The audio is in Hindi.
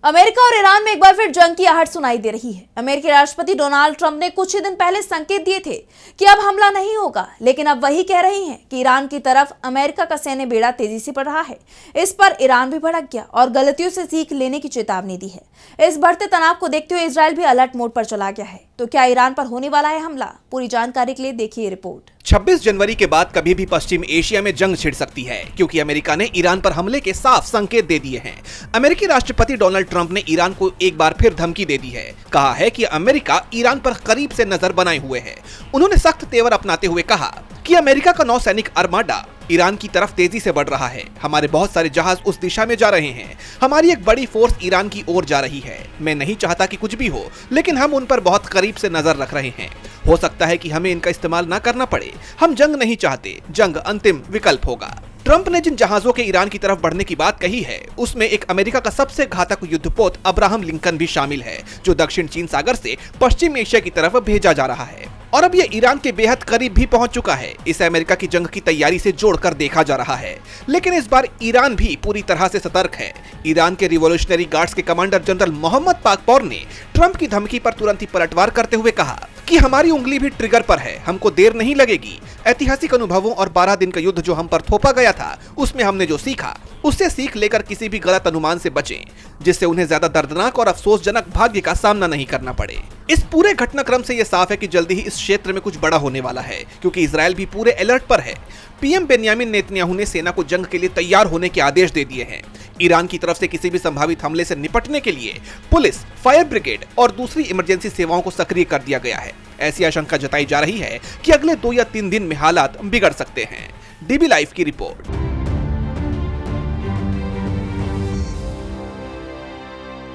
अमेरिका और ईरान में एक बार फिर जंग की आहट सुनाई दे रही है। अमेरिकी राष्ट्रपति डोनाल्ड ट्रंप ने कुछ ही दिन पहले संकेत दिए थे कि अब हमला नहीं होगा, लेकिन अब वही कह रही हैं कि ईरान की तरफ अमेरिका का सैन्य बेड़ा तेजी से बढ़ रहा है। इस पर ईरान भी भड़क गया और गलतियों से सीख लेने की चेतावनी दी है। इस बढ़ते तनाव को देखते हुए इजरायल भी अलर्ट मोड पर चला गया है। तो क्या ईरान पर होने वाला है हमला? पूरी जानकारी के लिए देखिए रिपोर्ट। 26 जनवरी के बाद कभी भी पश्चिम एशिया में जंग छिड़ सकती है, क्योंकि अमेरिका ने ईरान पर हमले के साफ संकेत दे दिए हैं। अमेरिकी राष्ट्रपति डोनाल्ड ट्रंप ने ईरान को एक बार फिर धमकी दे दी है। कहा है कि अमेरिका ईरान पर करीब से नजर बनाए हुए है। उन्होंने सख्त तेवर अपनाते हुए कहा कि अमेरिका का नौसैनिक आर्माडा ईरान की तरफ तेजी से बढ़ रहा है। हमारे बहुत सारे जहाज उस दिशा में जा रहे हैं। हमारी एक बड़ी फोर्स ईरान की ओर जा रही है। मैं नहीं चाहता कि कुछ भी हो, लेकिन हम उन पर बहुत करीब से नजर रख रहे हैं। हो सकता है कि हमें इनका इस्तेमाल ना करना पड़े। हम जंग नहीं चाहते, जंग अंतिम विकल्प होगा। ट्रंप ने जिन जहाजों के ईरान की तरफ बढ़ने की बात कही है, उसमें एक अमेरिका का सबसे घातक युद्धपोत अब्राहम लिंकन भी शामिल है, जो दक्षिण चीन सागर से पश्चिम एशिया की तरफ भेजा जा रहा है और अब ये ईरान के बेहद करीब भी पहुंच चुका है। इसे अमेरिका की जंग की तैयारी से जोड़कर देखा जा रहा है, लेकिन इस बार ईरान भी पूरी तरह से सतर्क है। ईरान के रिवॉल्यूशनरी गार्ड्स के कमांडर जनरल मोहम्मद पाकपोर ने ट्रंप की धमकी पर तुरंत ही पलटवार करते हुए कहा कि हमारी उंगली भी ट्रिगर पर है, हमको देर नहीं लगेगी। ऐतिहासिक अनुभवों और 12 दिन का युद्ध जो हम पर थोपा गया था, उसमें हमने जो सीखा, उससे सीख लेकर किसी भी गलत अनुमान से बचें, जिससे उन्हें ज्यादा दर्दनाक और अफसोसजनक भाग्य का सामना नहीं करना पड़े। इस पूरे घटनाक्रम से यह साफ है कि जल्दी ही इस क्षेत्र में कुछ बड़ा होने वाला है, क्योंकि इजरायल भी पूरे अलर्ट पर है। पीएम बेन्यामिन नेतन्याहू ने सेना को जंग के लिए तैयार होने के आदेश दे दिए हैं। ईरान की तरफ से किसी भी संभावित हमले से निपटने के लिए पुलिस, फायर ब्रिगेड और दूसरी इमरजेंसी सेवाओं को सक्रिय कर दिया गया है। ऐसी आशंका जताई जा रही है कि अगले 2 या 3 दिन में हालात बिगड़ सकते हैं। डीबी लाइव की रिपोर्ट।